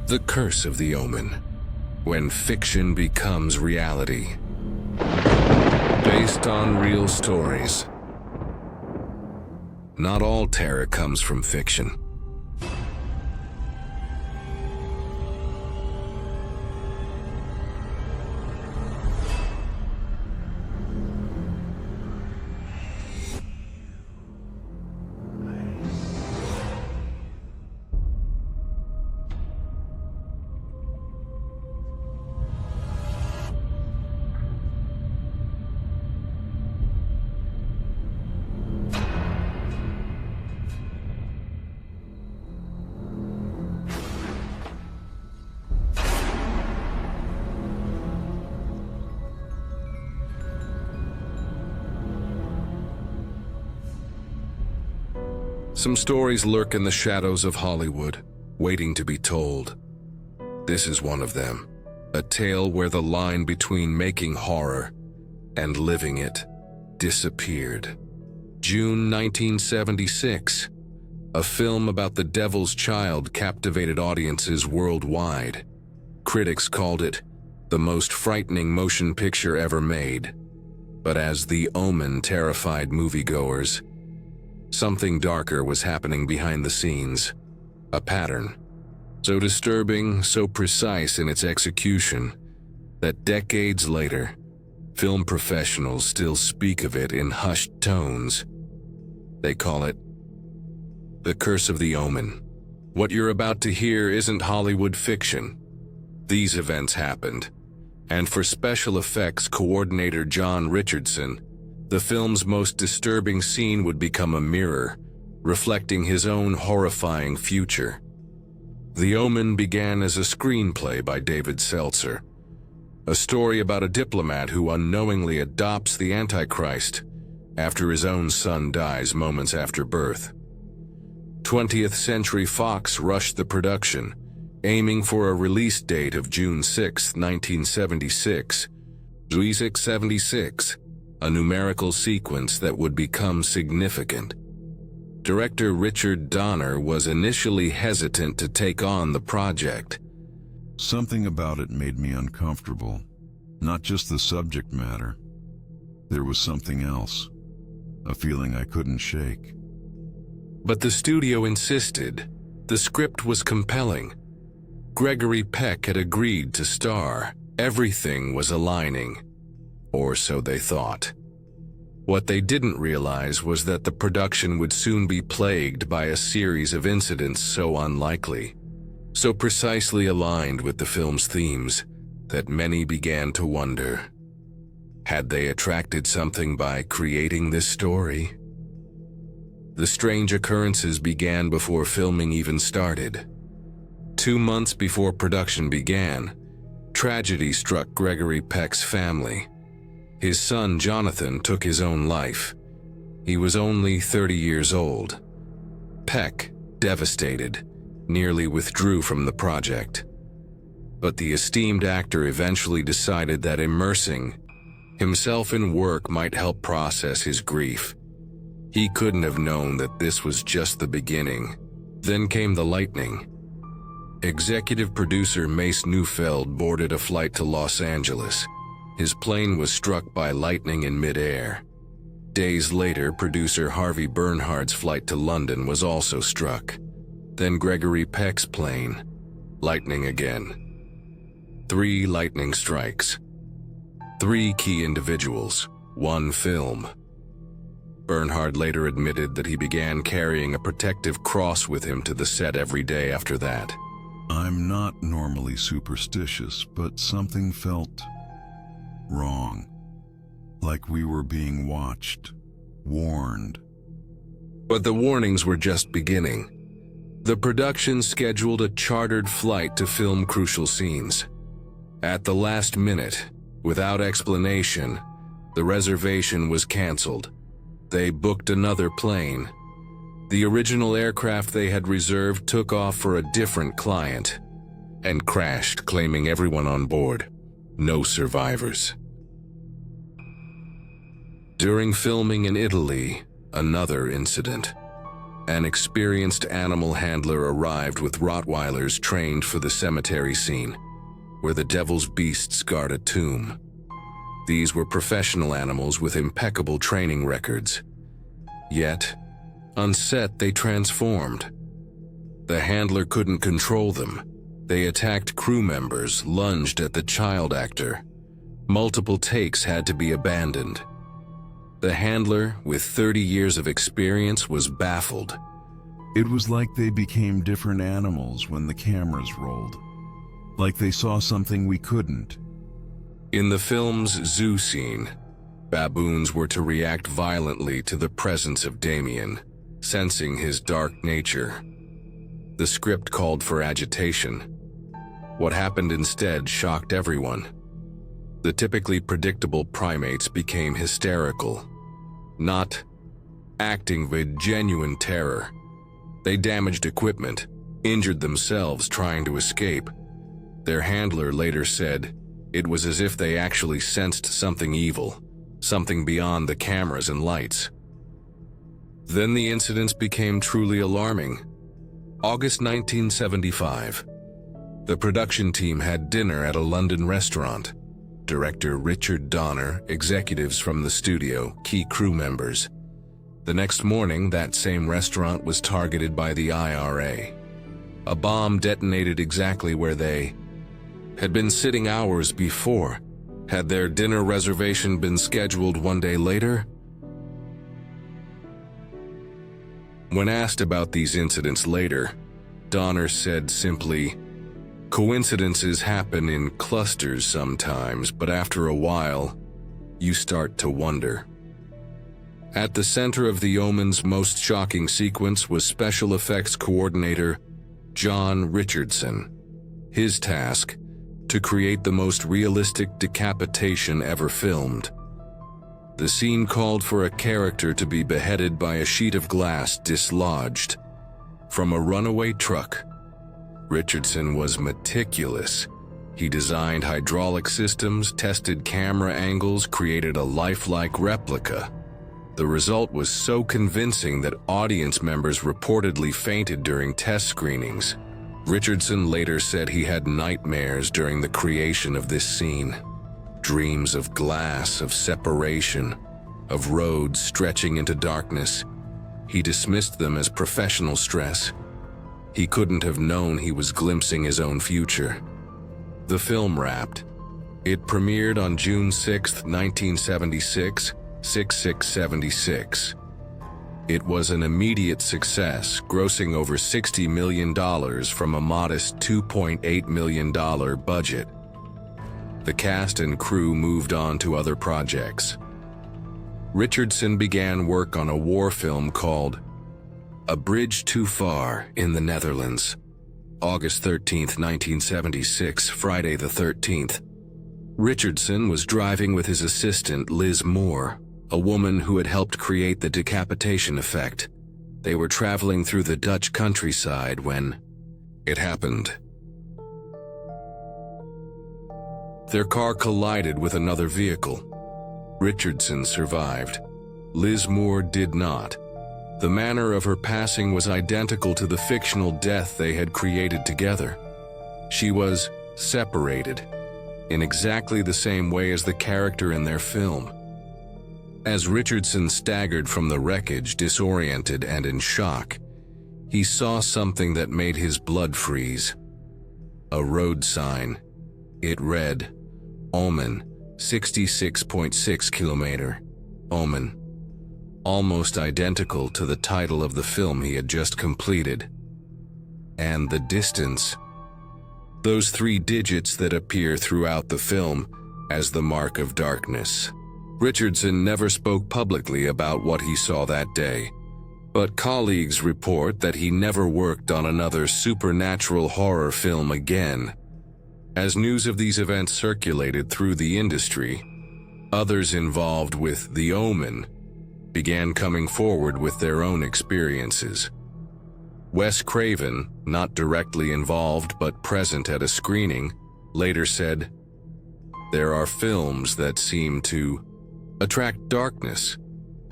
The Curse of the Omen, when fiction becomes reality. Based on real stories. Not all terror comes from fiction. Some stories lurk in the shadows of Hollywood, waiting to be told. This is one of them, a tale where the line between making horror and living it disappeared. June 1976, a film about the devil's child captivated audiences worldwide. Critics called it the most frightening motion picture ever made. But as The Omen terrified moviegoers, something darker was happening behind the scenes. A pattern, so disturbing, so precise in its execution, that decades later, film professionals still speak of it in hushed tones. They call it The Curse of the Omen. What you're about to hear isn't Hollywood fiction. These events happened, and for special effects coordinator John Richardson, the film's most disturbing scene would become a mirror, reflecting his own horrifying future. The Omen began as a screenplay by David Seltzer, a story about a diplomat who unknowingly adopts the Antichrist after his own son dies moments after birth. 20th Century Fox rushed the production, aiming for a release date of June 6, 1976, 76, a numerical sequence that would become significant. Director Richard Donner was initially hesitant to take on the project. Something about it made me uncomfortable. Not just the subject matter. There was something else. A feeling I couldn't shake. But the studio insisted. The script was compelling. Gregory Peck had agreed to star. Everything was aligning. Or so they thought. What they didn't realize was that the production would soon be plagued by a series of incidents so unlikely, so precisely aligned with the film's themes, that many began to wonder, had they attracted something by creating this story? The strange occurrences began before filming even started. 2 months before production began, tragedy struck Gregory Peck's family. His son Jonathan took his own life. He was only 30 years old. Peck, devastated, nearly withdrew from the project. But the esteemed actor eventually decided that immersing himself in work might help process his grief. He couldn't have known that this was just the beginning. Then came the lightning. Executive producer Mace Neufeld boarded a flight to Los Angeles. His plane was struck by lightning in midair. Days later, producer Harvey Bernhard's flight to London was also struck. Then Gregory Peck's plane. Lightning again. 3 lightning strikes. 3 key individuals, 1 film. Bernhard later admitted that he began carrying a protective cross with him to the set every day after that. I'm not normally superstitious, but something felt wrong. Like we were being watched, warned. But the warnings were just beginning. The production scheduled a chartered flight to film crucial scenes. At the last minute, without explanation, the reservation was canceled. They booked another plane. The original aircraft they had reserved took off for a different client and crashed, claiming everyone on board. No survivors. During filming in Italy, another incident. An experienced animal handler arrived with Rottweilers trained for the cemetery scene, where the devil's beasts guard a tomb. These were professional animals with impeccable training records. Yet, on set, they transformed. The handler couldn't control them. They attacked crew members, lunged at the child actor. Multiple takes had to be abandoned. The handler, with 30 years of experience, was baffled. It was like they became different animals when the cameras rolled. Like they saw something we couldn't. In the film's zoo scene, baboons were to react violently to the presence of Damien, sensing his dark nature. The script called for agitation. What happened instead shocked everyone. The typically predictable primates became hysterical, not acting with genuine terror. They damaged equipment, injured themselves trying to escape. Their handler later said it was as if they actually sensed something evil, something beyond the cameras and lights. Then the incidents became truly alarming. August 1975. The production team had dinner at a London restaurant. Director Richard Donner, executives from the studio, key crew members. The next morning, that same restaurant was targeted by the IRA. A bomb detonated exactly where they had been sitting hours before. Had their dinner reservation been scheduled one day later? When asked about these incidents later, Donner said simply, "Coincidences happen in clusters sometimes, but after a while, you start to wonder." At the center of the Omen's most shocking sequence was special effects coordinator John Richardson. His task, to create the most realistic decapitation ever filmed. The scene called for a character to be beheaded by a sheet of glass dislodged from a runaway truck. Richardson was meticulous. He designed hydraulic systems, tested camera angles, created a lifelike replica. The result was so convincing that audience members reportedly fainted during test screenings. Richardson later said he had nightmares during the creation of this scene. Dreams of glass, of separation, of roads stretching into darkness. He dismissed them as professional stress. He couldn't have known he was glimpsing his own future. The film wrapped. It premiered on June 6, 1976, 6/6/76. It was an immediate success, grossing over $60 million from a modest $2.8 million budget. The cast and crew moved on to other projects. Richardson began work on a war film called A Bridge Too Far in the Netherlands. August 13, 1976, Friday the 13th. Richardson was driving with his assistant Liz Moore, a woman who had helped create the decapitation effect. They were traveling through the Dutch countryside when it happened. Their car collided with another vehicle. Richardson survived. Liz Moore did not. The manner of her passing was identical to the fictional death they had created together. She was separated, in exactly the same way as the character in their film. As Richardson staggered from the wreckage, disoriented and in shock, he saw something that made his blood freeze. A road sign. It read, Omen, 66.6 kilometer. Omen. Almost identical to the title of the film he had just completed. And the distance. Those 3 digits that appear throughout the film as the mark of darkness. Richardson never spoke publicly about what he saw that day, but colleagues report that he never worked on another supernatural horror film again. As news of these events circulated through the industry, others involved with The Omen began coming forward with their own experiences. Wes Craven, not directly involved but present at a screening, later said, "There are films that seem to attract darkness.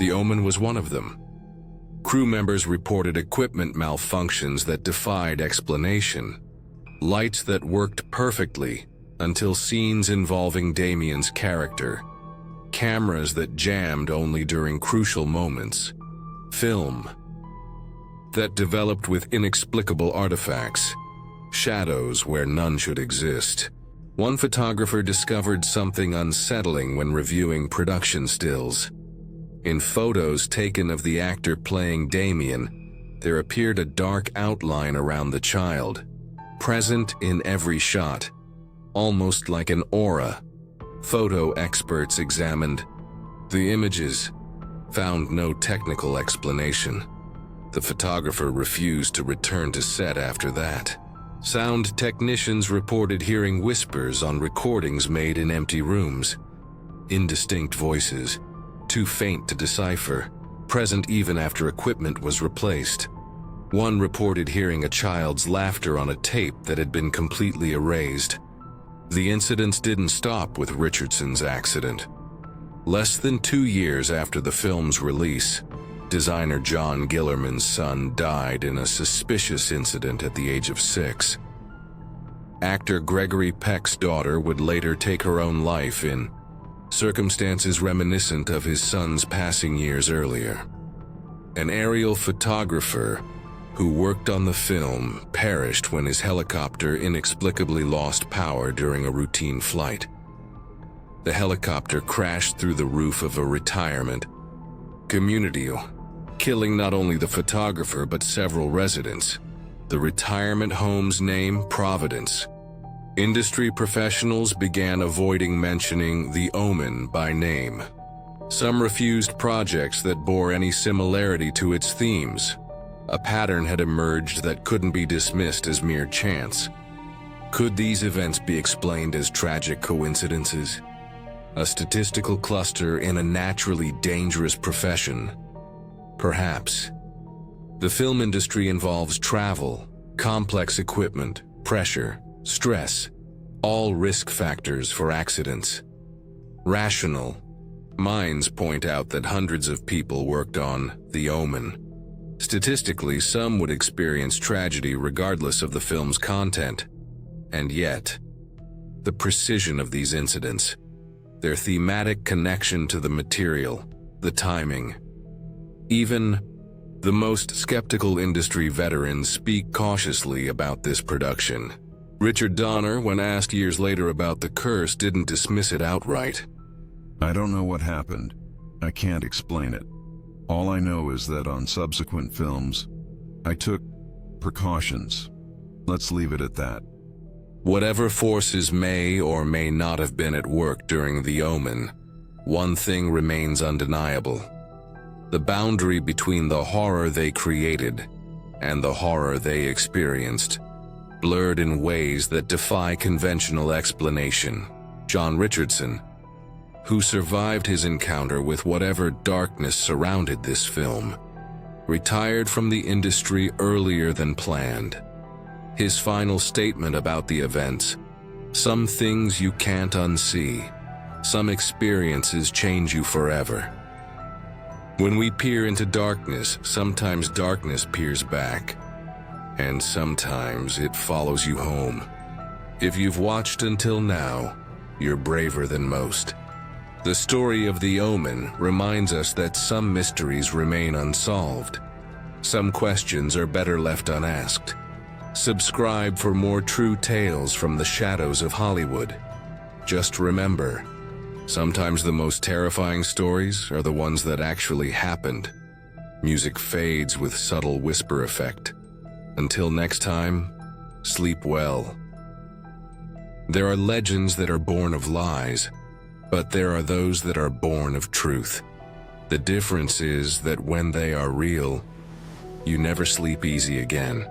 The Omen was one of them." Crew members reported equipment malfunctions that defied explanation. Lights that worked perfectly until scenes involving Damien's character. Cameras that jammed only during crucial moments. Film that developed with inexplicable artifacts. Shadows where none should exist. One photographer discovered something unsettling when reviewing production stills. In photos taken of the actor playing Damien, there appeared a dark outline around the child, present in every shot, almost like an aura. Photo experts examined the images, found no technical explanation. The photographer refused to return to set after that. Sound technicians reported hearing whispers on recordings made in empty rooms. Indistinct voices, too faint to decipher, present even after equipment was replaced. One reported hearing a child's laughter on a tape that had been completely erased. The incidents didn't stop with Richardson's accident. Less than 2 years after the film's release, designer John Gillerman's son died in a suspicious incident at the age of 6. Actor Gregory Peck's daughter would later take her own life in circumstances reminiscent of his son's passing years earlier. An aerial photographer who worked on the film perished when his helicopter inexplicably lost power during a routine flight. The helicopter crashed through the roof of a retirement community, killing not only the photographer but several residents. The retirement home's name, Providence. Industry professionals began avoiding mentioning the Omen by name. Some refused projects that bore any similarity to its themes. A pattern had emerged that couldn't be dismissed as mere chance. Could these events be explained as tragic coincidences? A statistical cluster in a naturally dangerous profession? Perhaps. The film industry involves travel, complex equipment, pressure, stress, all risk factors for accidents. Rational minds point out that hundreds of people worked on The Omen. Statistically, some would experience tragedy regardless of the film's content. And yet, the precision of these incidents, their thematic connection to the material, the timing. Even the most skeptical industry veterans speak cautiously about this production. Richard Donner, when asked years later about the curse, didn't dismiss it outright. I don't know what happened. I can't explain it. All I know is that on subsequent films, I took precautions. Let's leave it at that. Whatever forces may or may not have been at work during The Omen, one thing remains undeniable. The boundary between the horror they created and the horror they experienced blurred in ways that defy conventional explanation. John Richardson, who survived his encounter with whatever darkness surrounded this film, retired from the industry earlier than planned. His final statement about the events: "Some things you can't unsee. Some experiences change you forever." When we peer into darkness, sometimes darkness peers back, and sometimes it follows you home. If you've watched until now, you're braver than most. The story of The Omen reminds us that some mysteries remain unsolved. Some questions are better left unasked. Subscribe for more true tales from the shadows of Hollywood. Just remember, sometimes the most terrifying stories are the ones that actually happened. Music fades with subtle whisper effect. Until next time, sleep well. There are legends that are born of lies, but there are those that are born of truth. The difference is that when they are real, you never sleep easy again.